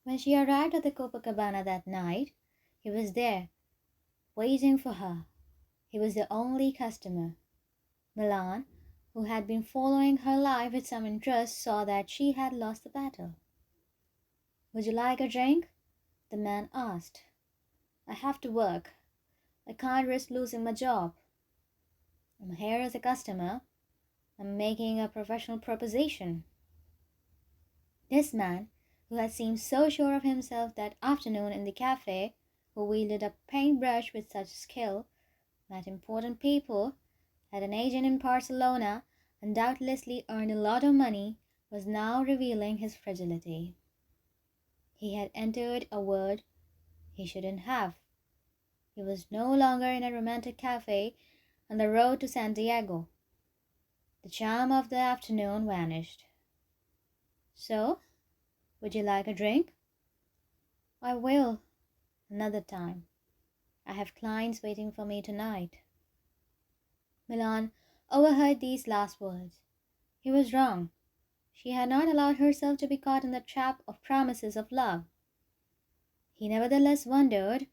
When she arrived at the Copacabana that night, he was there, waiting for her. He was the only customer. Milan, who had been following her life with some interest, saw that she had lost the battle. "Would you like a drink?" the man asked. "I have to work. I can't risk losing my job. I'm here as a customer. I'm making a professional proposition." This man, who had seemed so sure of himself that afternoon in the cafe, who wielded a paintbrush with such skill, met important people, had an agent in Barcelona, and doubtlessly earned a lot of money, was now revealing his fragility. He had entered a world he shouldn't have. He was no longer in a romantic cafe on the road to Santiago. The charm of the afternoon vanished. "So, would you like a drink?" "I will, another time. I have clients waiting for me tonight." Milan overheard these last words. He was wrong. She had not allowed herself to be caught in the trap of promises of love. He nevertheless wondered,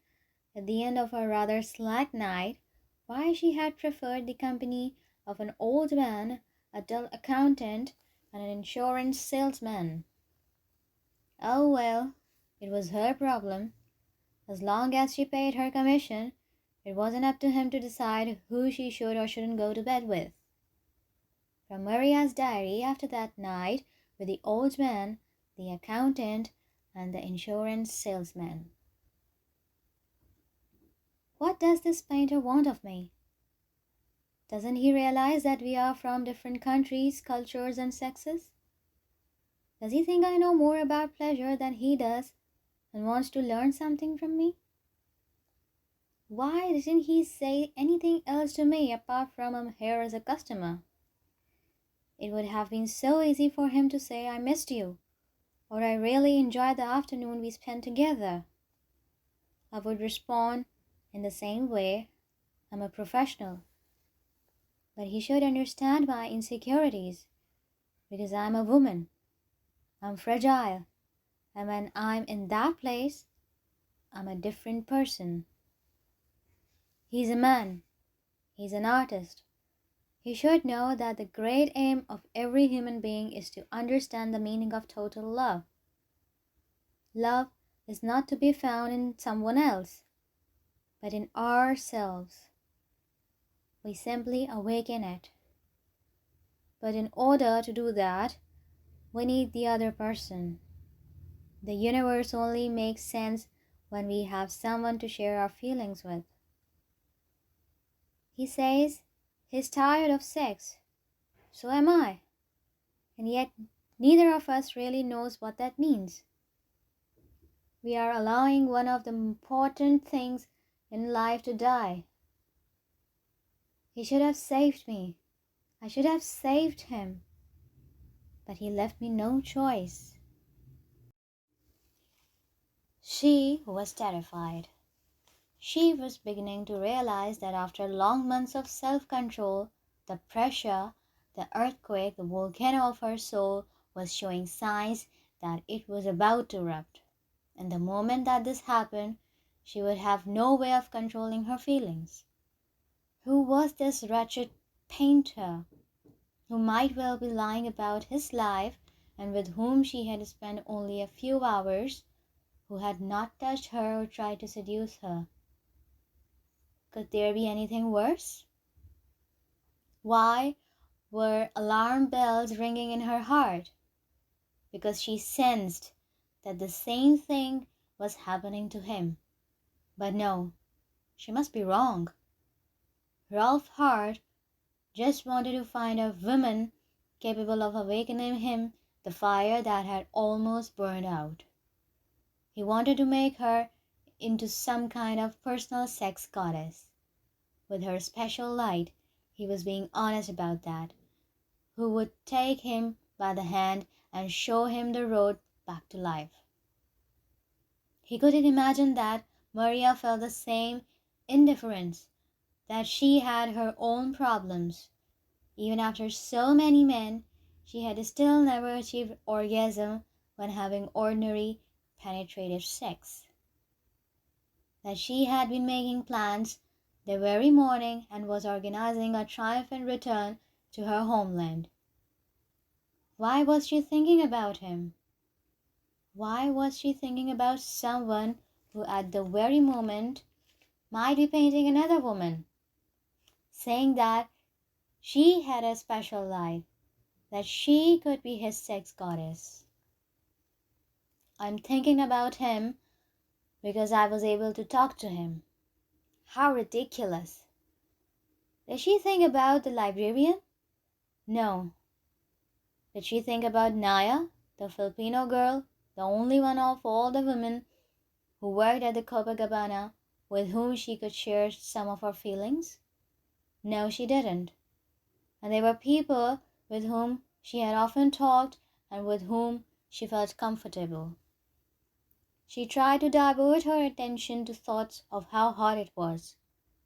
at the end of a rather slack night, why she had preferred the company of an old man, a dull accountant, and an insurance salesman. Oh well, it was her problem. As long as she paid her commission, it wasn't up to him to decide who she should or shouldn't go to bed with. From Maria's diary after that night with the old man, the accountant, and the insurance salesman. What does this painter want of me? Doesn't he realize that we are from different countries, cultures, and sexes? Does he think I know more about pleasure than he does and wants to learn something from me? Why didn't he say anything else to me apart from "I'm here as a customer"? It would have been so easy for him to say "I missed you," or "I really enjoyed the afternoon we spent together." I would respond in the same way, "I'm a professional." But he should understand my insecurities, because I'm a woman. I'm fragile, and when I'm in that place, I'm a different person. He's a man. He's an artist. He should know that the great aim of every human being is to understand the meaning of total love. Love is not to be found in someone else, but in ourselves. We simply awaken it. But in order to do that, we need the other person. The universe only makes sense when we have someone to share our feelings with. He says he's tired of sex. So am I. And yet neither of us really knows what that means. We are allowing one of the important things in life to die. He should have saved me. I should have saved him. But he left me no choice. She was terrified. She was beginning to realize that after long months of self-control, the pressure, the earthquake, the volcano of her soul was showing signs that it was about to erupt. And the moment that this happened, she would have no way of controlling her feelings. Who was this wretched painter, who might well be lying about his life and with whom she had spent only a few hours, who had not touched her or tried to seduce her? Could there be anything worse? Why were alarm bells ringing in her heart? Because she sensed that the same thing was happening to him. But no, she must be wrong. Ralph Hart just wanted to find a woman capable of awakening him the fire that had almost burned out. He wanted to make her into some kind of personal sex goddess. With her special light, he was being honest about that, who would take him by the hand and show him the road back to life. He couldn't imagine that Maria felt the same indifference, that she had her own problems. Even after so many men, she had still never achieved orgasm when having ordinary penetrative sex, that she had been making plans the very morning and was organizing a triumphant return to her homeland. Why was she thinking about him? Why was she thinking about someone who at the very moment might be painting another woman, saying that she had a special life, that she could be his sex goddess? I'm thinking about him because I was able to talk to him. How ridiculous. Did she think about the librarian? No. Did she think about Naya, the Filipino girl, the only one of all the women who worked at the Copacabana with whom she could share some of her feelings? No, she didn't. And there were people with whom she had often talked and with whom she felt comfortable. She tried to divert her attention to thoughts of how hot it was,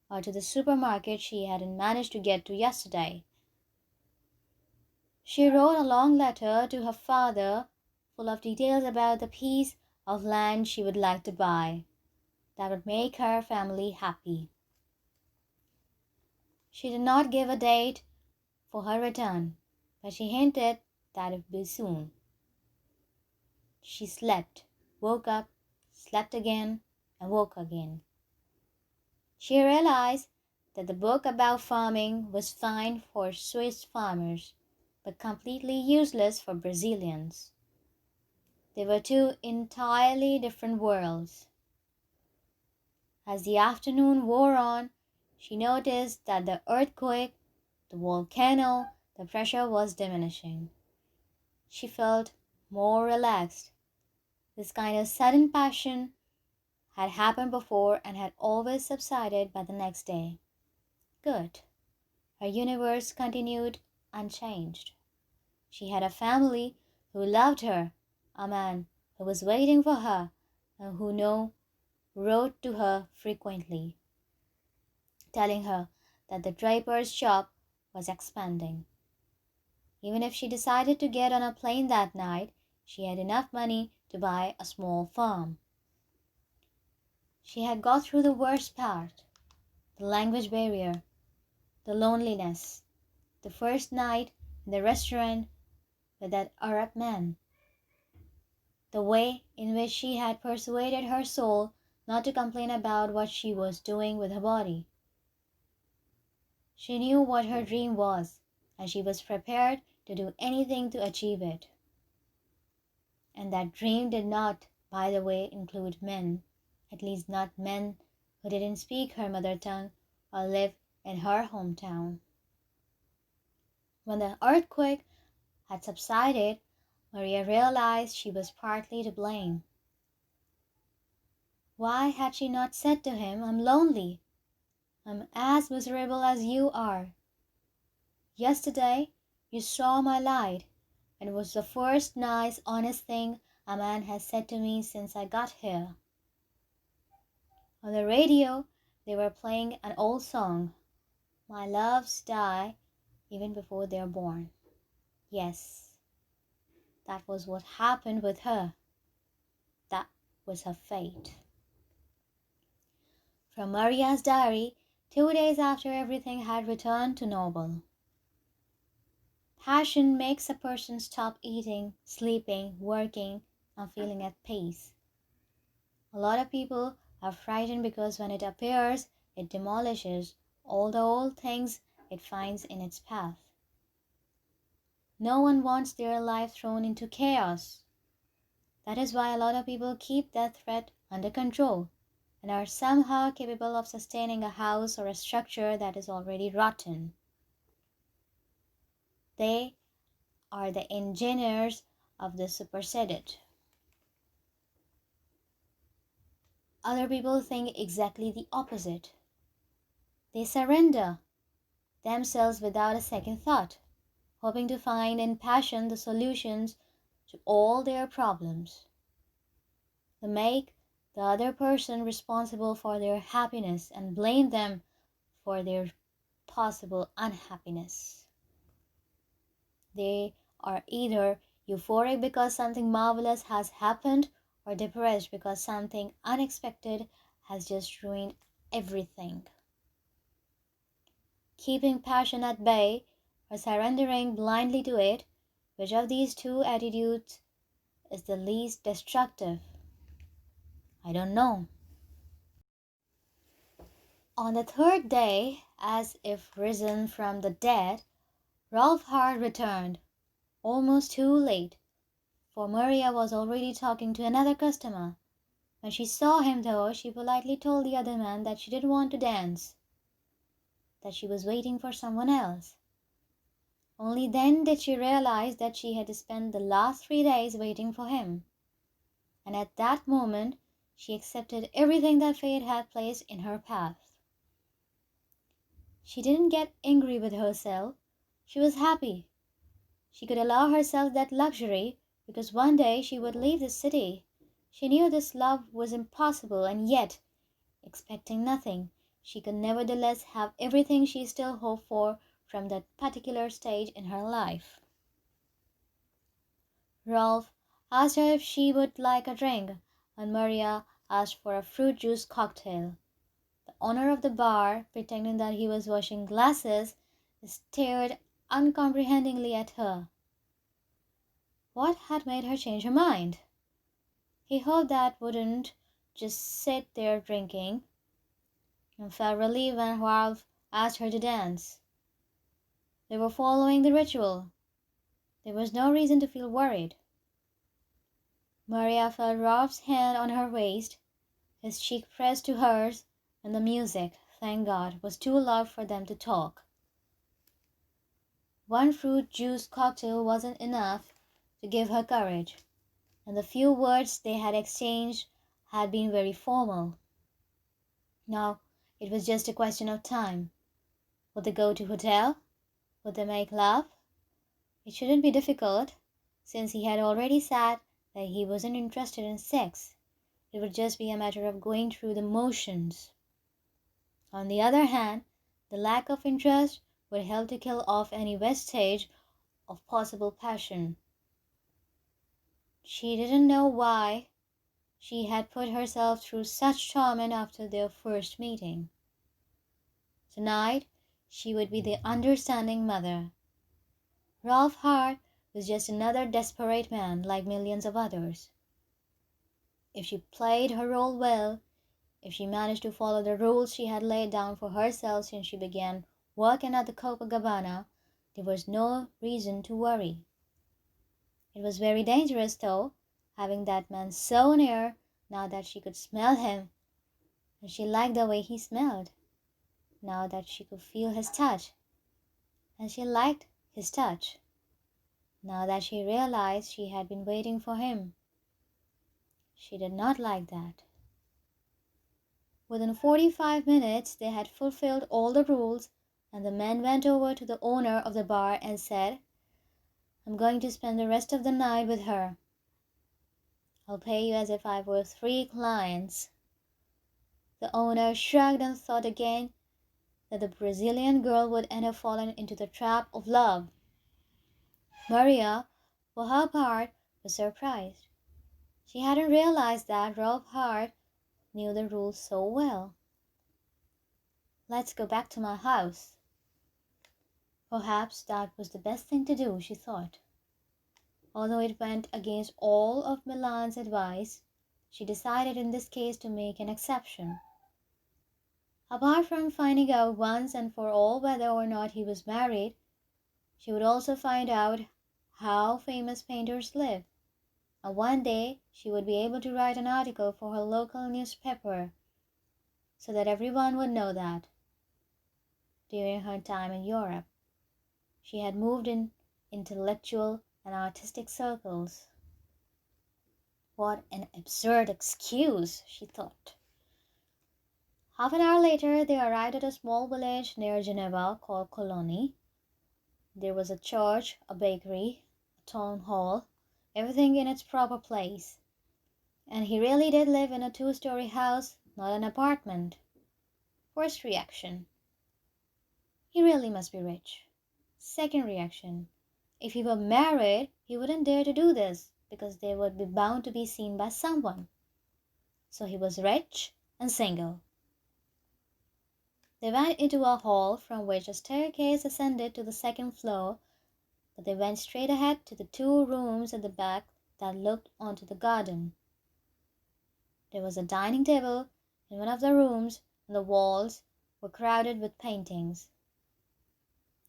or to the supermarket she hadn't managed to get to yesterday. She wrote a long letter to her father, full of details about the piece of land she would like to buy, that would make her family happy. She did not give a date for her return, but she hinted that it would be soon. She slept, woke up, slept again, and woke again. She realized that the book about farming was fine for Swiss farmers, but completely useless for Brazilians. They were two entirely different worlds. As the afternoon wore on, she noticed that the earthquake, the volcano, the pressure was diminishing. She felt more relaxed. This kind of sudden passion had happened before and had always subsided by the next day. Good. Her universe continued unchanged. She had a family who loved her, a man who was waiting for her, and who now wrote to her frequently, telling her that the draper's shop was expanding. Even if she decided to get on a plane that night, she had enough money to buy a small farm. She had got through the worst part, the language barrier, the loneliness, the first night in the restaurant with that Arab man, the way in which she had persuaded her soul not to complain about what she was doing with her body. She knew what her dream was, and she was prepared to do anything to achieve it. And that dream did not, by the way, include men, at least not men who didn't speak her mother tongue or live in her hometown. When the earthquake had subsided, Maria realized she was partly to blame. Why had she not said to him, "I'm lonely. I'm as miserable as you are. Yesterday you saw my light, and it was the first nice, honest thing a man has said to me since I got here." On the radio they were playing an old song, "My loves die even before they're born." Yes, that was what happened with her. That was her fate. From Maria's diary, 2 days after everything had returned to normal. Passion makes a person stop eating, sleeping, working, and feeling at peace. A lot of people are frightened because when it appears, it demolishes all the old things it finds in its path. No one wants their life thrown into chaos. That is why a lot of people keep that threat under control and are somehow capable of sustaining a house or a structure that is already rotten. They are the engineers of the superseded. Other people think exactly the opposite. They surrender themselves without a second thought, hoping to find in passion the solutions to all their problems. They make the other person responsible for their happiness and blame them for their possible unhappiness. They are either euphoric because something marvelous has happened, or depressed because something unexpected has just ruined everything. Keeping passion at bay or surrendering blindly to it, which of these two attitudes is the least destructive? I don't know. On the third day, as if risen from the dead, Rolf Hart returned, almost too late, for Maria was already talking to another customer. When she saw him, though, she politely told the other man that she didn't want to dance, that she was waiting for someone else. Only then did she realize that she had spent the last 3 days waiting for him, and at that moment she accepted everything that fate had placed in her path. She didn't get angry with herself. She was happy. She could allow herself that luxury because one day she would leave the city. She knew this love was impossible, and yet, expecting nothing, she could nevertheless have everything she still hoped for from that particular stage in her life. Rolf asked her if she would like a drink, and Maria asked for a fruit juice cocktail. The owner of the bar, pretending that he was washing glasses, stared uncomprehendingly at her. What had made her change her mind? He hoped that wouldn't just sit there drinking, and felt relieved when Rolf asked her to dance. They were following the ritual. There was no reason to feel worried. Maria felt Rolf's hand on her waist, his cheek pressed to hers, and the music, thank God, was too loud for them to talk. One fruit juice cocktail wasn't enough to give her courage, and the few words they had exchanged had been very formal. Now it was just a question of time. Would they go to hotel? Would they make love? It shouldn't be difficult, since he had already said that he wasn't interested in sex. It would just be a matter of going through the motions. On the other hand, the lack of interest would help to kill off any vestige of possible passion. She didn't know why she had put herself through such torment after their first meeting. Tonight she would be the understanding mother. Rolf Hart was just another desperate man like millions of others. If she played her role well, if she managed to follow the rules she had laid down for herself since she began working at the Copacabana, there was no reason to worry. It was very dangerous, though, having that man so near now that she could smell him, and she liked the way he smelled, now that she could feel his touch, and she liked his touch, now that she realized she had been waiting for him. She did not like that. Within 45 minutes they had fulfilled all the rules, and the man went over to the owner of the bar and said, "I'm going to spend the rest of the night with her. I'll pay you as if I were 3 clients." The owner shrugged and thought again that the Brazilian girl would end up falling into the trap of love. Maria, for her part, was surprised. She hadn't realized that Rolf Hart knew the rules so well. "Let's go back to my house." Perhaps that was the best thing to do, she thought. Although it went against all of Milan's advice, she decided in this case to make an exception. Apart from finding out once and for all whether or not he was married, she would also find out how famous painters live, and one day she would be able to write an article for her local newspaper so that everyone would know that, during her time in Europe, she had moved in intellectual and artistic circles. What an absurd excuse, she thought. Half an hour later they arrived at a small village near Geneva called Coelho. There was a church, a bakery, a town hall, everything in its proper place. And he really did live in a 2-story house, not an apartment. First reaction: he really must be rich. Second reaction: if he were married, he wouldn't dare to do this. because they would be bound to be seen by someone. So he was rich and single. They went into a hall from which a staircase ascended to the second floor, but they went straight ahead to the 2 rooms at the back that looked onto the garden. There was a dining table in one of the rooms, and the walls were crowded with paintings.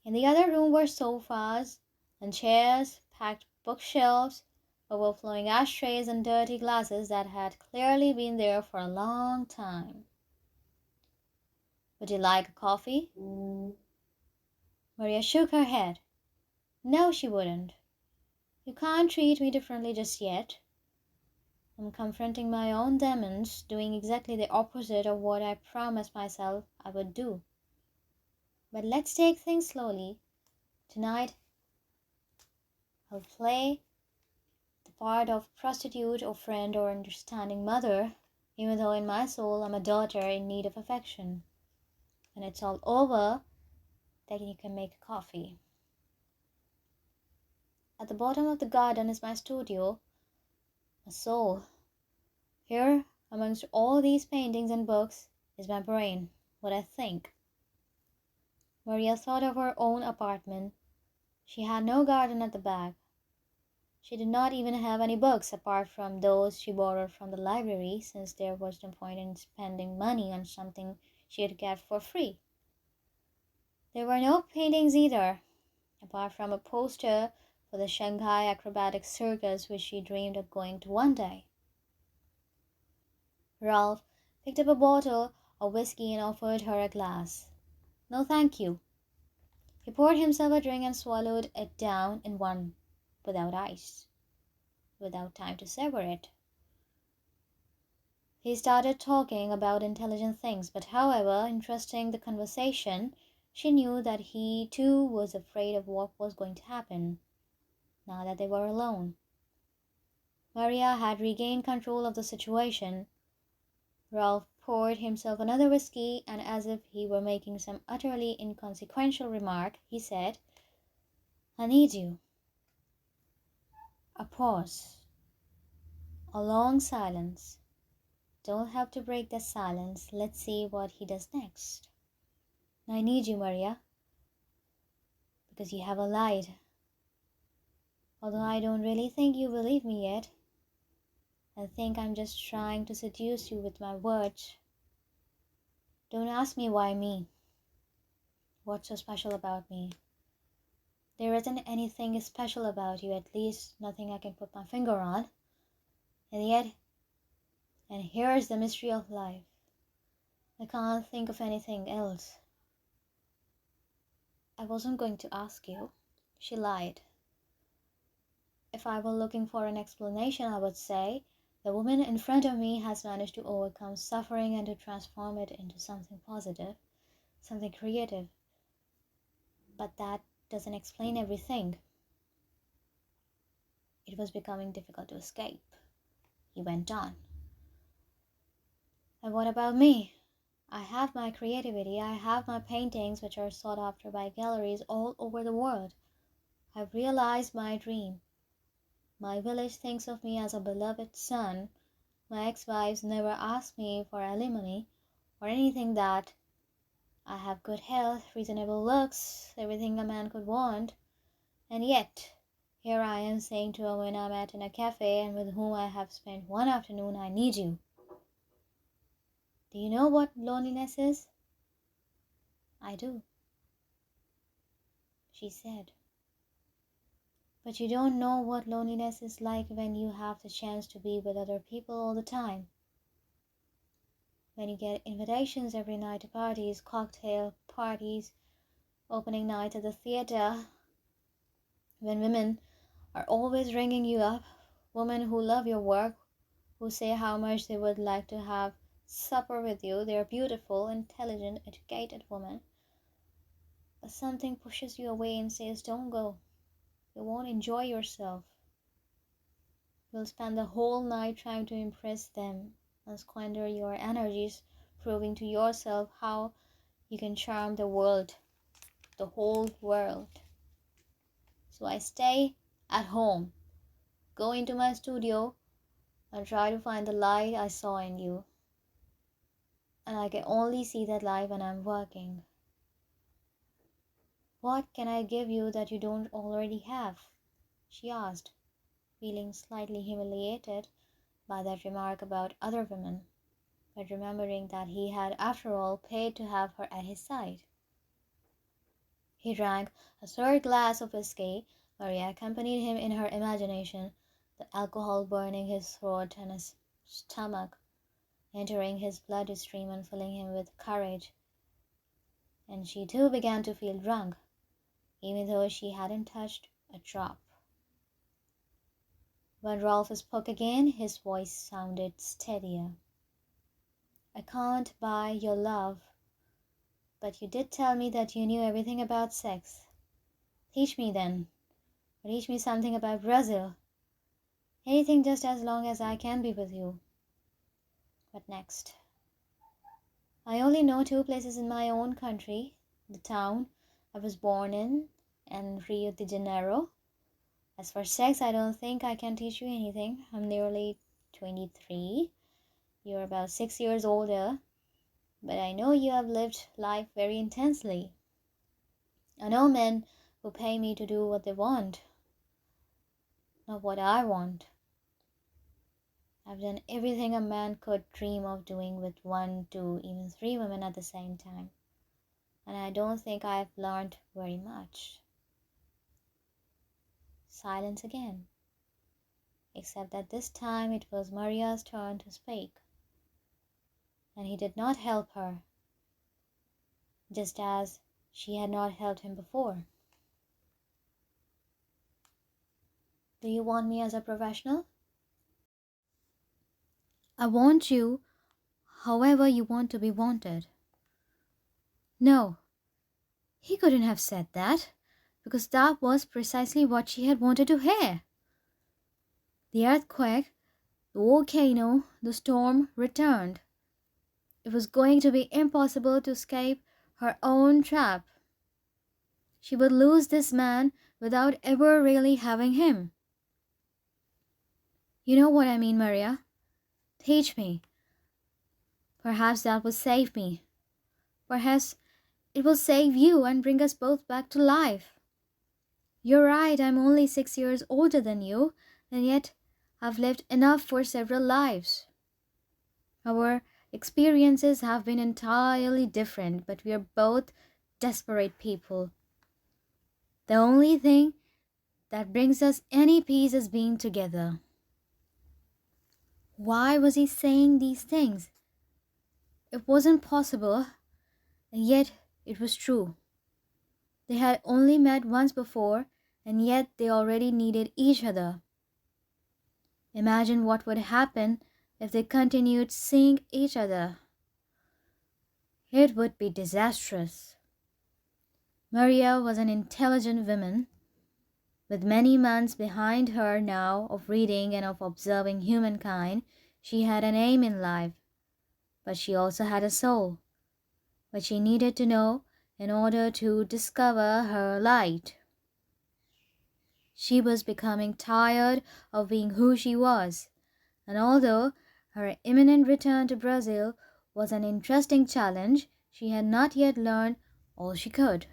In the other room were sofas and chairs, packed bookshelves, overflowing ashtrays, and dirty glasses that had clearly been there for a long time. "Would you like a coffee?" Maria shook her head. No, she wouldn't. "You can't treat me differently just yet. I'm confronting my own demons, doing exactly the opposite of what I promised myself I would do. But let's take things slowly. Tonight I'll play the part of prostitute or friend or understanding mother, even though in my soul I'm a daughter in need of affection. When it's all over, then you can make a coffee. At the bottom of the garden is my studio, my soul. Here, amongst all these paintings and books, is my brain, what I think." Maria thought of her own apartment. She had no garden at the back. She did not even have any books apart from those she borrowed from the library, since there was no point in spending money on something she had get for free. There were no paintings either, apart from a poster for the Shanghai Acrobatic Circus which she dreamed of going to one day. Ralph picked up a bottle of whiskey and offered her a glass. "No, thank you." He poured himself a drink and swallowed it down in one, without ice, without time to savor it. He started talking about intelligent things, but however interesting the conversation, she knew that he too was afraid of what was going to happen, now that they were alone. Maria had regained control of the situation. Ralph poured himself another whiskey, and as if he were making some utterly inconsequential remark, he said, "I need you." A pause. A long silence. Don't have to break the silence. Let's see what he does next. "I need you, Maria, because you have lied. Although I don't really think you believe me yet. I think I'm just trying to seduce you with my words. Don't ask me why me. What's so special about me? There isn't anything special about you, at least nothing I can put my finger on. And yet, and here's the mystery of life, I can't think of anything else." "I wasn't going to ask you." She lied. "If I were looking for an explanation, I would say, the woman in front of me has managed to overcome suffering and to transform it into something positive, something creative. But that doesn't explain everything." It was becoming difficult to escape. He went on. "And what about me? I have my creativity. I have my paintings, which are sought after by galleries all over the world. I've realized my dream. My village thinks of me as a beloved son. My ex-wives never ask me for alimony or anything that. I have good health, reasonable looks, everything a man could want. And yet, here I am saying to a woman I met in a cafe and with whom I have spent one afternoon, I need you. Do you know what loneliness is?" "I do," she said. "But you don't know what loneliness is like when you have the chance to be with other people all the time. When you get invitations every night to parties, cocktail parties, opening nights at the theater. When women are always ringing you up, women who love your work, who say how much they would like to have supper with you. They're beautiful, intelligent, educated women. But something pushes you away and says, don't go. You won't enjoy yourself. You'll spend the whole night trying to impress them and squander your energies proving to yourself how you can charm the world, the whole world. So I stay at home go into my studio and try to find the light I saw in you. And I can only see that light when I'm working. What can I give you that you don't already have? She asked, feeling slightly humiliated by that remark about other women, but remembering that he had, after all, paid to have her at his side. He drank a third glass of whiskey. Maria accompanied him in her imagination, the alcohol burning his throat and his stomach, entering his bloodstream and filling him with courage. And she too began to feel drunk, even though she hadn't touched a drop. When Rolf spoke again, his voice sounded steadier. I can't buy your love, but you did tell me that you knew everything about sex. Teach me then. Teach me something about Brazil. Anything just as long as I can be with you. What next? I only know 2 places in my own country, the town I was born in, and Rio de Janeiro. As for sex, I don't think I can teach you anything. I'm nearly 23. You're about 6 years older, but I know you have lived life very intensely. I know men who pay me to do what they want, not what I want. I've done everything a man could dream of doing with 1, 2, even 3 women at the same time, and I don't think I've learned very much. Silence again, except that this time it was Maria's turn to speak, and he did not help her, just as she had not helped him before. Do you want me as a professional? I want you however you want to be wanted. No, he couldn't have said that, because that was precisely what she had wanted to hear. The earthquake, the volcano, the storm returned. It was going to be impossible to escape her own trap. She would lose this man without ever really having him. You know what I mean, Maria. Teach me. Perhaps that will save me. Perhaps it will save you and bring us both back to life. You're right, I'm only 6 years older than you, and yet I've lived enough for several lives. Our experiences have been entirely different, but we are both desperate people. The only thing that brings us any peace is being together. Why was he saying these things? It wasn't possible, and yet it was true. They had only met once before, and yet they already needed each other. Imagine what would happen if they continued seeing each other. It would be disastrous. Maria was an intelligent woman, with many months behind her now of reading and of observing humankind. She had an aim in life, but she also had a soul, which she needed to know in order to discover her light. She was becoming tired of being who she was, and although her imminent return to Brazil was an interesting challenge, she had not yet learned all she could.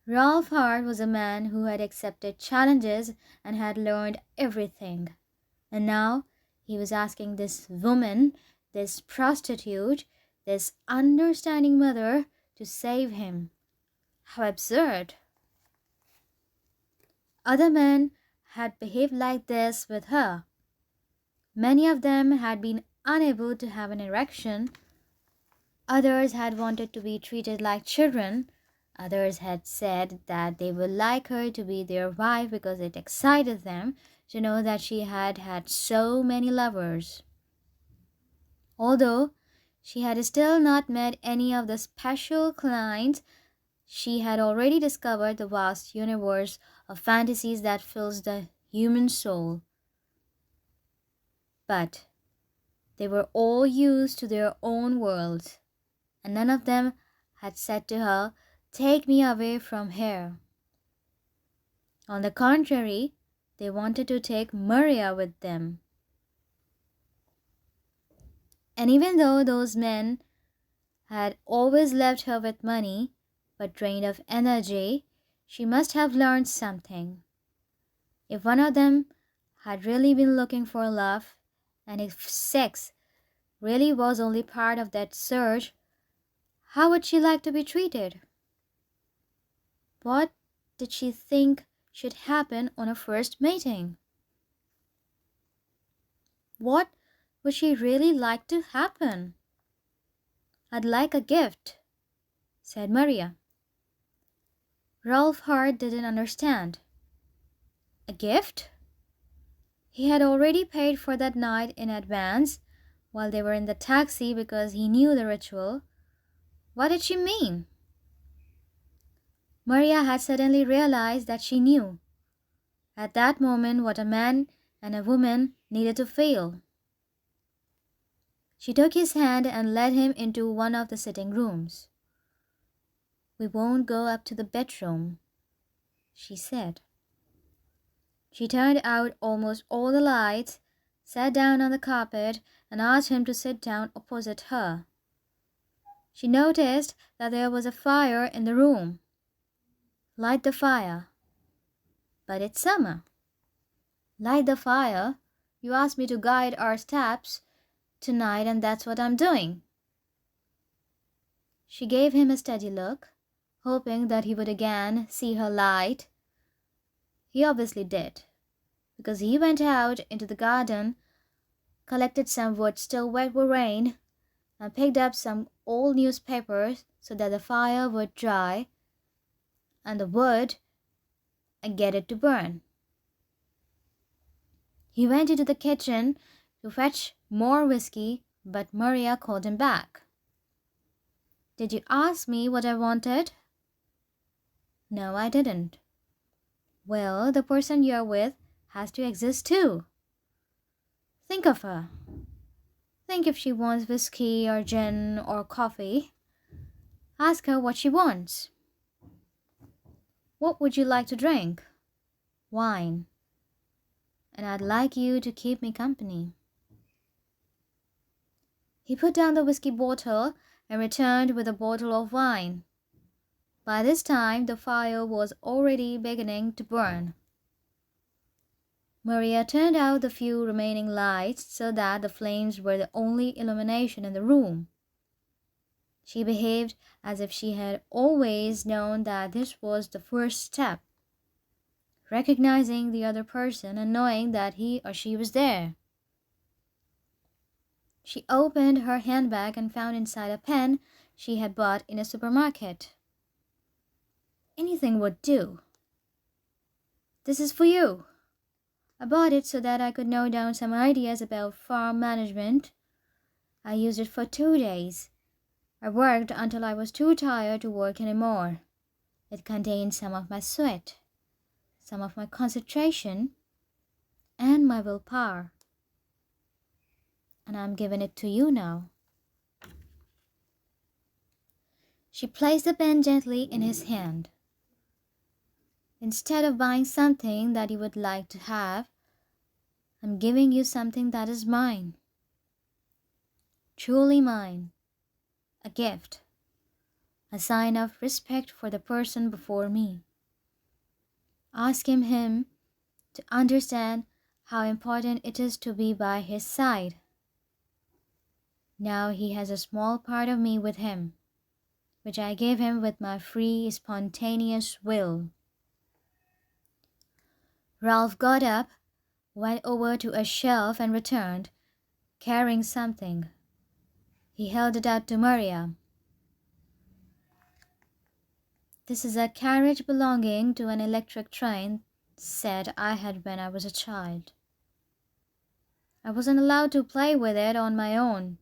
Ralph Hart was a man who had accepted challenges and had learned everything, and now he was asking this woman, this prostitute, this understanding mother, to save him. How absurd! Other men had behaved like this with her. Many of them had been unable to have an erection. Others had wanted to be treated like children. Others had said that they would like her to be their wife because it excited them to know that she had had so many lovers. Although she had still not met any of the special clients, she had already discovered the vast universe of fantasies that fills the human soul. But they were all used to their own worlds, and none of them had said to her, "Take me away from here." On the contrary, they wanted to take Maria with them. And even though those men had always left her with money, but drained of energy, she must have learned something. If one of them had really been looking for love, and if sex really was only part of that search, how would she like to be treated? What did she think should happen on a first meeting? What would she really like to happen? "I'd like a gift," said Maria. Ralph Hart didn't understand. A gift? He had already paid for that night in advance while they were in the taxi because he knew the ritual. What did she mean? Maria had suddenly realized that she knew, at that moment, what a man and a woman needed to feel. She took his hand and led him into one of the sitting rooms. "We won't go up to the bedroom," she said. She turned out almost all the lights, sat down on the carpet, and asked him to sit down opposite her. She noticed that there was a fire in the room. "Light the fire." "But it's summer." "Light the fire? You asked me to guide our steps tonight, and that's what I'm doing." She gave him a steady look, hoping that he would again see her light. He obviously did, because he went out into the garden, collected some wood still wet with rain, and picked up some old newspapers so that the fire would dry and the wood and get it to burn. He went into the kitchen to fetch more whiskey, but Maria called him back. "Did you ask me what I wanted?" "No, I didn't." "Well, the person you're with has to exist too. Think of her. Think if she wants whiskey or gin or coffee. Ask her what she wants." "What would you like to drink?" "Wine. And I'd like you to keep me company." He put down the whiskey bottle and returned with a bottle of wine. By this time, the fire was already beginning to burn. Maria turned out the few remaining lights so that the flames were the only illumination in the room. She behaved as if she had always known that this was the first step, recognizing the other person and knowing that he or she was there. She opened her handbag and found inside a pen she had bought in a supermarket. "Anything would do." "This is for you. I bought it so that I could note down some ideas about farm management. I used it for 2 days. I worked until I was too tired to work anymore. It contained some of my sweat, some of my concentration, and my willpower. And I'm giving it to you now." She placed the pen gently in his hand. "Instead of buying something that you would like to have, I'm giving you something that is mine. Truly mine. A gift. A sign of respect for the person before me. Asking him to understand how important it is to be by his side. Now he has a small part of me with him, which I gave him with my free, spontaneous will." Ralph got up, went over to a shelf and returned, carrying something. He held it out to Maria. "This is a carriage belonging to an electric train set I had when I was a child. I wasn't allowed to play with it on my own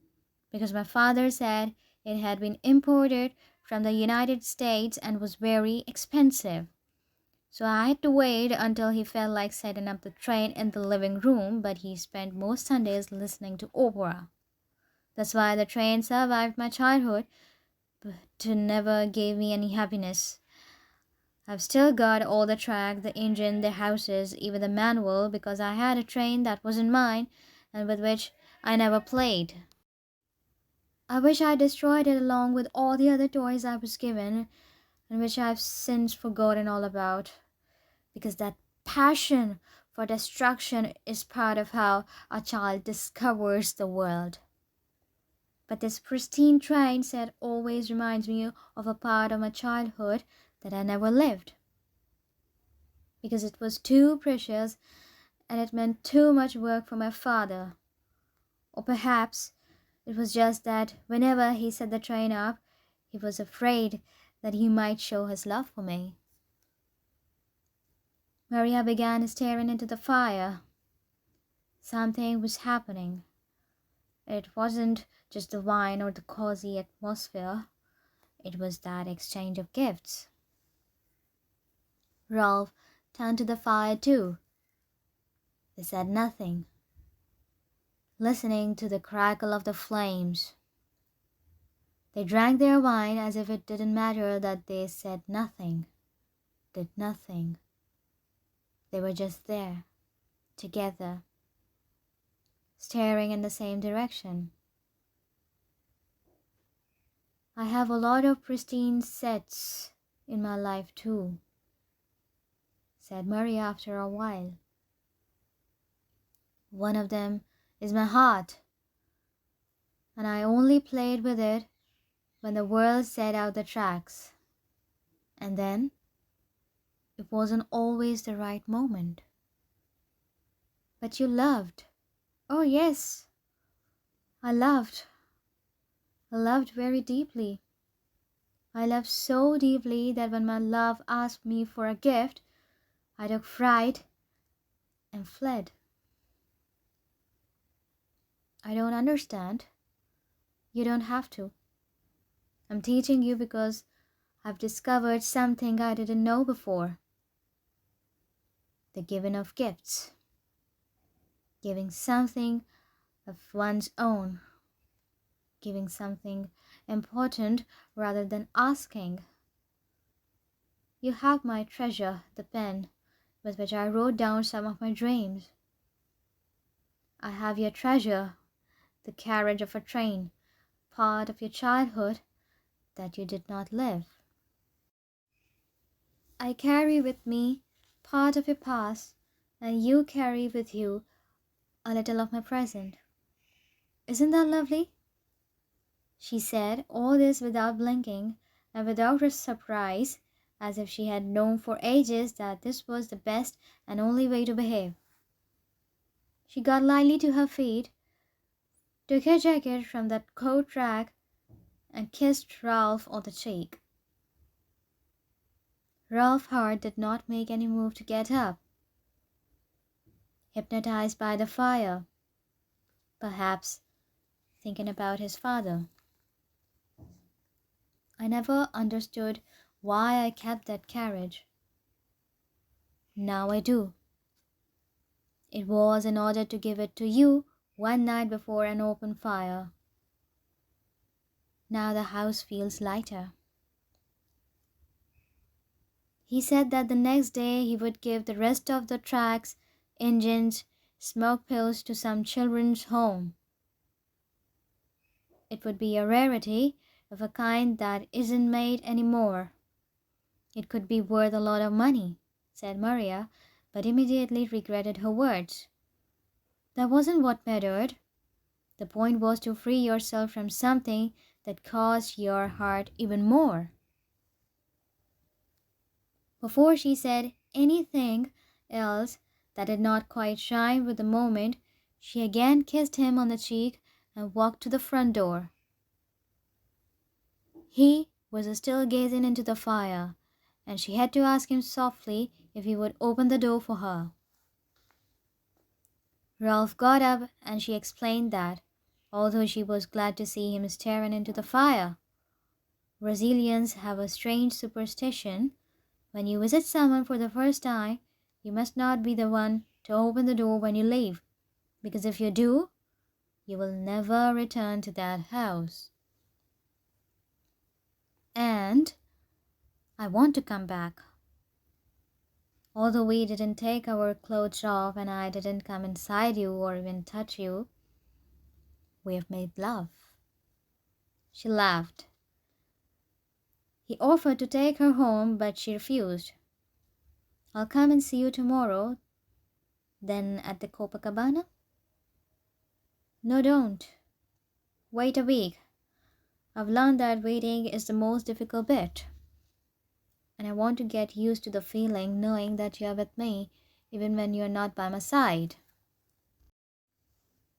because my father said it had been imported from the United States and was very expensive. So I had to wait until he felt like setting up the train in the living room, but he spent most Sundays listening to opera. That's why the train survived my childhood, but never gave me any happiness. I've still got all the track, the engine, the houses, even the manual, because I had a train that wasn't mine and with which I never played. I wish I destroyed it along with all the other toys I was given and which I've since forgotten all about, because that passion for destruction is part of how a child discovers the world. But this pristine train set always reminds me of a part of my childhood that I never lived, because it was too precious and it meant too much work for my father. Or perhaps it was just that whenever he set the train up, he was afraid that he might show his love for me. Maria began staring into the fire. Something was happening. It wasn't just the wine or the cozy atmosphere. It was that exchange of gifts. Ralph turned to the fire too. They said nothing, listening to the crackle of the flames. They drank their wine as if it didn't matter that they said nothing, did nothing. They were just there, together, staring in the same direction. I have a lot of pristine sets in my life too, said Murray after a while. One of them is my heart, and I only played with it when the world set out the tracks. And then it wasn't always the right moment. But you loved. Oh yes, I loved. I loved very deeply. I loved so deeply that when my love asked me for a gift, I took fright and fled. I don't understand. You don't have to. I'm teaching you because I've discovered something I didn't know before. The giving of gifts. Giving something of one's own. Giving something important rather than asking. You have my treasure, the pen with which I wrote down some of my dreams. I have your treasure, the carriage of a train, part of your childhood that you did not live. I carry with me part of your past, and you carry with you a little of my present. Isn't that lovely? She said all this without blinking and without a surprise, as if she had known for ages that this was the best and only way to behave. She got lightly to her feet, took her jacket from that coat rack, and kissed Ralph on the cheek. Ralph Hart did not make any move to get up, hypnotized by the fire, perhaps thinking about his father. I never understood why I kept that carriage. Now I do. It was in order to give it to you one night before an open fire. Now the house feels lighter. He said that the next day he would give the rest of the tracks, engines, smoke pills to some children's home. It would be a rarity of a kind that isn't made anymore. It could be worth a lot of money, said Maria, but immediately regretted her words. That wasn't what mattered. The point was to free yourself from something that caused your heart even more. Before she said anything else that did not quite shine with the moment, she again kissed him on the cheek and walked to the front door. He was still gazing into the fire, and she had to ask him softly if he would open the door for her. Ralph got up and she explained that, although she was glad to see him staring into the fire, Brazilians have a strange superstition. When you visit someone for the first time, you must not be the one to open the door when you leave, because if you do, you will never return to that house. And I want to come back, Although we didn't take our clothes off and I didn't come inside you or even touch you, we have made love." She laughed. He offered to take her home, but she refused. "I'll come and see you tomorrow, then at the Copacabana." "No, don't. Wait a week. I've learned that waiting is the most difficult bit. And I want to get used to the feeling knowing that you're with me, even when you're not by my side."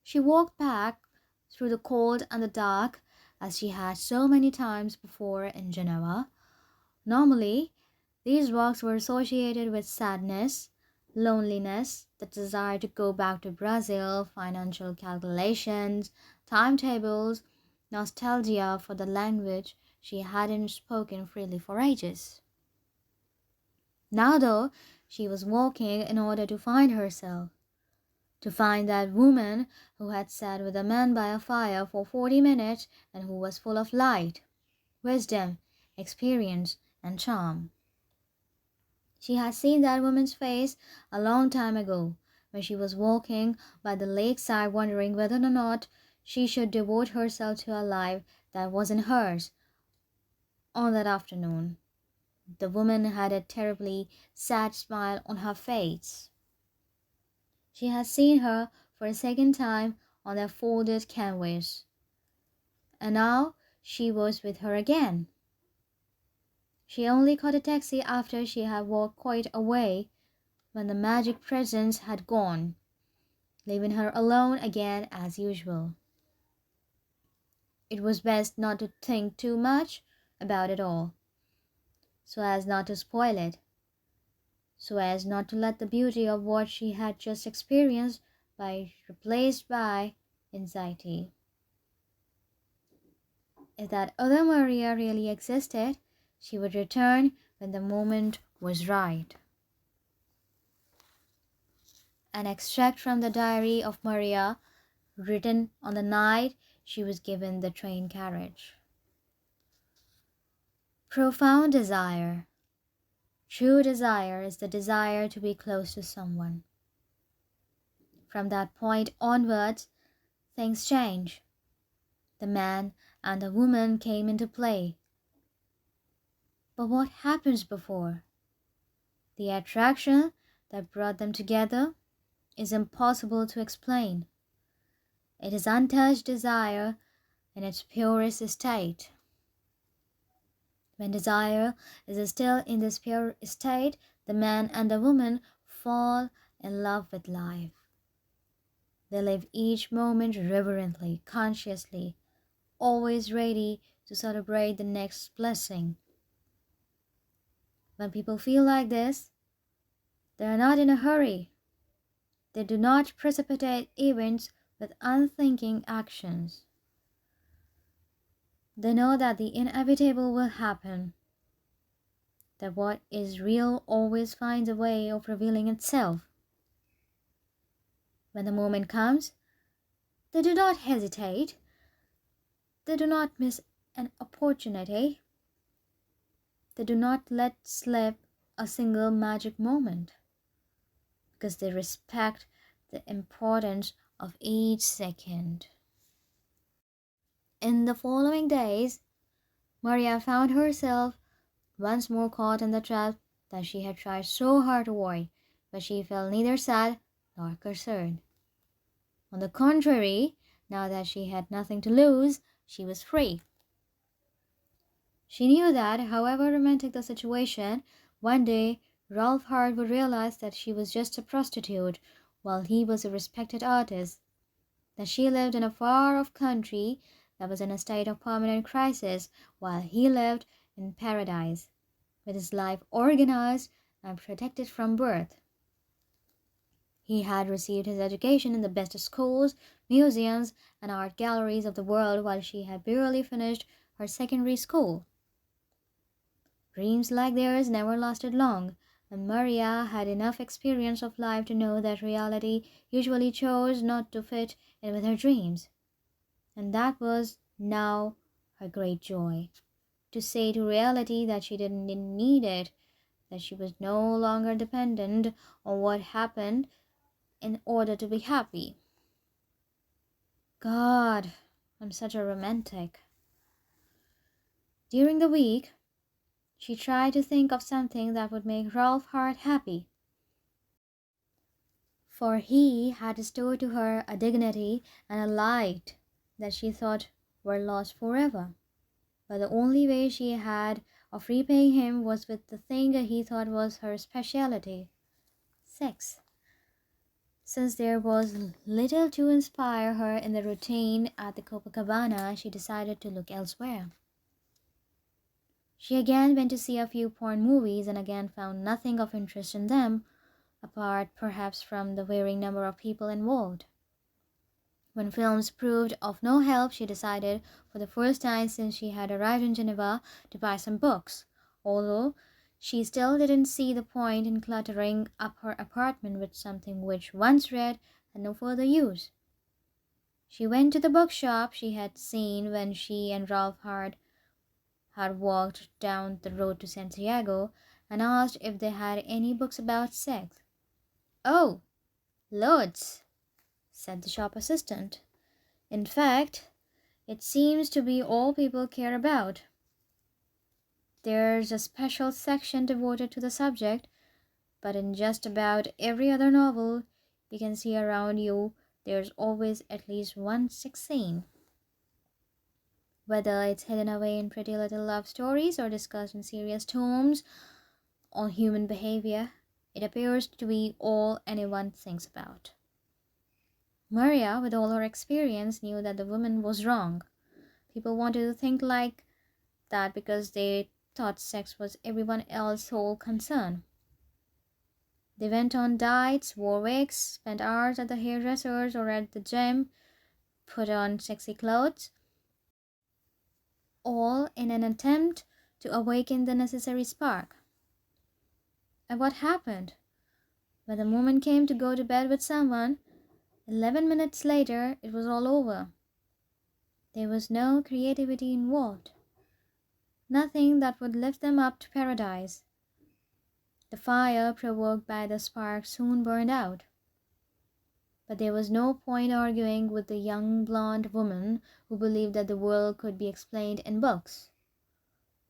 She walked back through the cold and the dark, as she had so many times before in Geneva. Normally, these walks were associated with sadness, loneliness, the desire to go back to Brazil, financial calculations, timetables, nostalgia for the language she hadn't spoken freely for ages. Now, though, she was walking in order to find herself, to find that woman who had sat with a man by a fire for 40 minutes and who was full of light, wisdom, experience, and charm. She had seen that woman's face a long time ago, when she was walking by the lakeside wondering whether or not she should devote herself to a life that wasn't hers on that afternoon. The woman had a terribly sad smile on her face. She had seen her for a second time on that folded canvas, and now she was with her again. She only caught a taxi after she had walked quite a way, when the magic presence had gone, leaving her alone again as usual. It was best not to think too much about it all, so as not to spoil it, so as not to let the beauty of what she had just experienced be replaced by anxiety. If that other Maria really existed, she would return when the moment was right. An extract from the diary of Maria, written on the night she was given the train carriage. Profound desire. True desire is the desire to be close to someone. From that point onwards, things change. The man and the woman came into play. But what happens before? The attraction that brought them together is impossible to explain. It is untouched desire in its purest state. When desire is still in this pure state, the man and the woman fall in love with life. They live each moment reverently, consciously, always ready to celebrate the next blessing. When people feel like this, they are not in a hurry. They do not precipitate events with unthinking actions. They know that the inevitable will happen, that what is real always finds a way of revealing itself. When the moment comes, they do not hesitate. They do not miss an opportunity. They do not let slip a single magic moment, because they respect the importance of each second. In the following days, Maria found herself once more caught in the trap that she had tried so hard to avoid, but she felt neither sad nor concerned. On the contrary, now that she had nothing to lose, she was free. She knew that, however romantic the situation, one day Ralph Hart would realize that she was just a prostitute, while he was a respected artist, that she lived in a far-off country that was in a state of permanent crisis, while he lived in paradise, with his life organized and protected from birth. He had received his education in the best schools, museums, and art galleries of the world, while she had barely finished her secondary school. Dreams like theirs never lasted long, and Maria had enough experience of life to know that reality usually chose not to fit in with her dreams. And that was now her great joy, to say to reality that she didn't need it, that she was no longer dependent on what happened in order to be happy. God, I'm such a romantic. During the week, she tried to think of something that would make Rolf Hart happy, for he had restored to her a dignity and a light that she thought were lost forever. But the only way she had of repaying him was with the thing he thought was her speciality, sex. Since there was little to inspire her in the routine at the Copacabana, she decided to look elsewhere. She again went to see a few porn movies and again found nothing of interest in them, apart perhaps from the varying number of people involved. When films proved of no help, she decided, for the first time since she had arrived in Geneva, to buy some books, although she still didn't see the point in cluttering up her apartment with something which, once read, had no further use. She went to the bookshop she had seen when she and Rolf had walked down the road to Santiago and asked if they had any books about sex. "Oh, loads," said the shop assistant. "In fact, it seems to be all people care about. There's a special section devoted to the subject, but in just about every other novel you can see around you, there's always at least one sex scene. Whether it's hidden away in pretty little love stories or discussed in serious tomes on human behavior, it appears to be all anyone thinks about." Maria, with all her experience, knew that the woman was wrong. People wanted to think like that because they thought sex was everyone else's sole concern. They went on diets, wore wigs, spent hours at the hairdressers or at the gym, put on sexy clothes, all in an attempt to awaken the necessary spark. And what happened? When the moment came to go to bed with someone, 11 minutes later, it was all over. There was no creativity involved. Nothing that would lift them up to paradise. The fire provoked by the spark soon burned out. But there was no point arguing with the young blonde woman who believed that the world could be explained in books.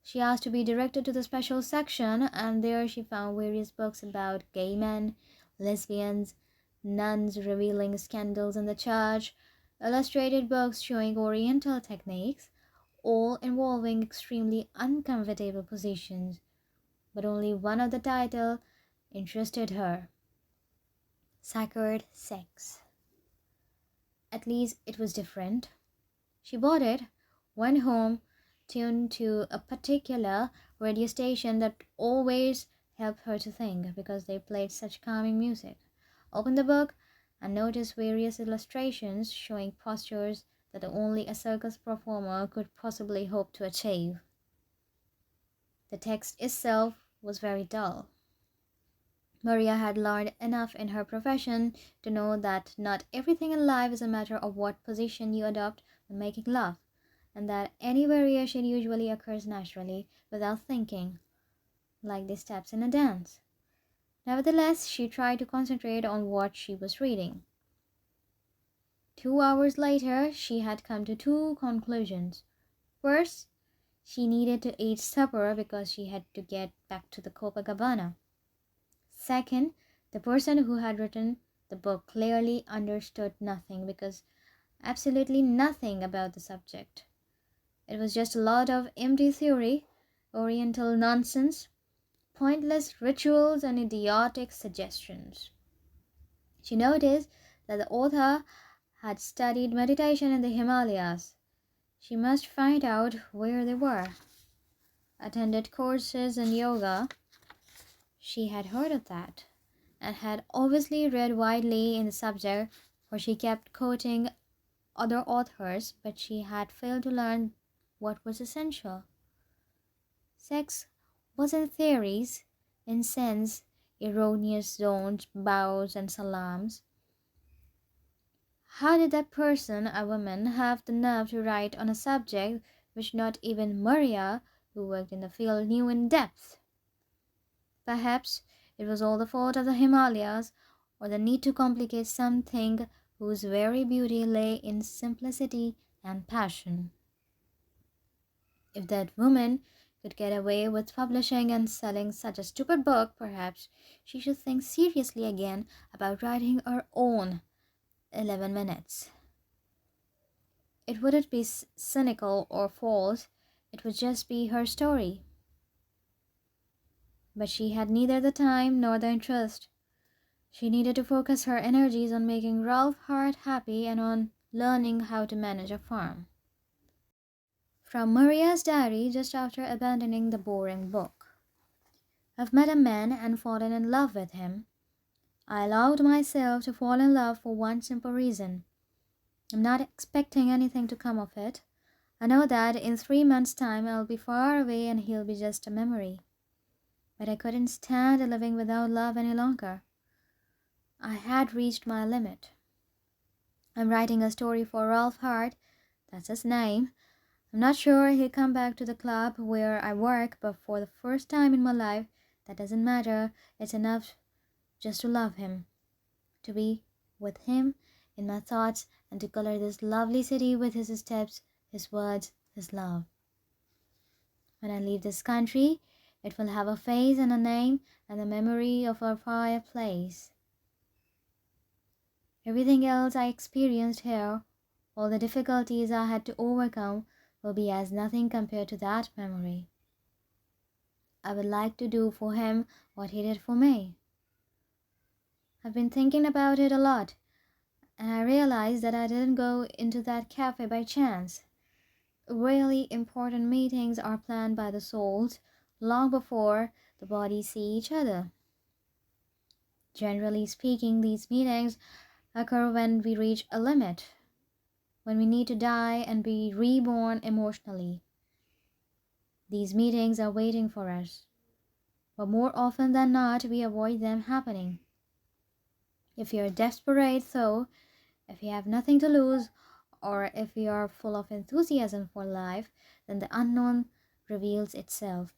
She asked to be directed to the special section, and there she found various books about gay men, lesbians, nuns revealing scandals in the church, illustrated books showing Oriental techniques, all involving extremely uncomfortable positions. But only one of the title interested her: Sacred Sex. At least it was different. She bought it, went home, tuned to a particular radio station that always helped her to think because they played such calming music, opened the book, and noticed various illustrations showing postures that only a circus performer could possibly hope to achieve. The text itself was very dull. Maria had learned enough in her profession to know that not everything in life is a matter of what position you adopt when making love, and that any variation usually occurs naturally without thinking, like the steps in a dance. Nevertheless, she tried to concentrate on what she was reading. 2 hours later, she had come to two conclusions. First, she needed to eat supper because she had to get back to the Copacabana. Second, the person who had written the book clearly understood nothing, because absolutely nothing about the subject. It was just a lot of empty theory, Oriental nonsense, pointless rituals, and idiotic suggestions. She noticed that the author had studied meditation in the Himalayas. She must find out where they were. Attended courses in yoga. She had heard of that, and had obviously read widely in the subject, for she kept quoting other authors, but she had failed to learn what was essential. Sex wasn't theories, incense, erroneous zones, bows, and salams. How did that person, a woman, have the nerve to write on a subject which not even Maria, who worked in the field, knew in depth? Perhaps it was all the fault of the Himalayas, or the need to complicate something whose very beauty lay in simplicity and passion. If that woman could get away with publishing and selling such a stupid book, perhaps she should think seriously again about writing her own 11 minutes. It wouldn't be cynical or false, it would just be her story. But she had neither the time nor the interest. She needed to focus her energies on making Ralph Hart happy and on learning how to manage a farm. From Maria's diary just after abandoning the boring book. I've met a man and fallen in love with him. I allowed myself to fall in love for one simple reason. I'm not expecting anything to come of it. I know that in 3 months' time I'll be far away and he'll be just a memory. But I couldn't stand living without love any longer. I had reached my limit. I'm writing a story for Ralph Hart, that's his name. I'm not sure he'll come back to the club where I work, but for the first time in my life, that doesn't matter. It's enough just to love him, to be with him in my thoughts, and to color this lovely city with his steps, his words, his love. When I leave this country, it will have a face and a name and the memory of our fireplace. Everything else I experienced here, all the difficulties I had to overcome, will be as nothing compared to that memory. I would like to do for him what he did for me. I've been thinking about it a lot, and I realized that I didn't go into that cafe by chance. Really important meetings are planned by the souls long before the bodies see each other. Generally speaking, these meetings occur when we reach a limit, when we need to die and be reborn emotionally. These meetings are waiting for us, but more often than not, we avoid them happening. If you're desperate, though, if you have nothing to lose, or if you are full of enthusiasm for life, then the unknown reveals itself,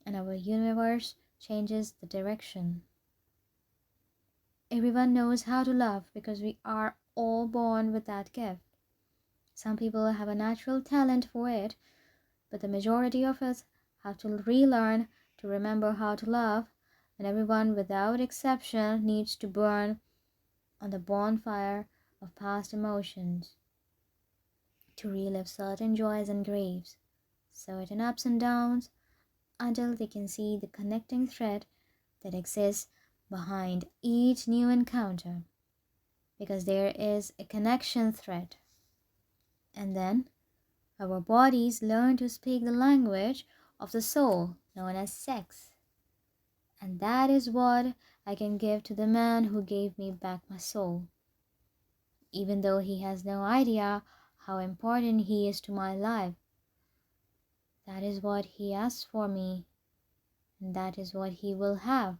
and our universe changes the direction. Everyone knows how to love because we are all born with that gift. Some people have a natural talent for it, but the majority of us have to relearn to remember how to love, and everyone without exception needs to burn on the bonfire of past emotions, to relive certain joys and griefs, certain ups and downs, until they can see the connecting thread that exists behind each new encounter, because there is a connection thread. And then our bodies learn to speak the language of the soul, known as sex. And that is what I can give to the man who gave me back my soul, even though he has no idea how important he is to my life. That is what he asked for me, and that is what he will have.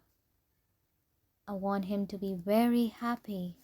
I want him to be very happy.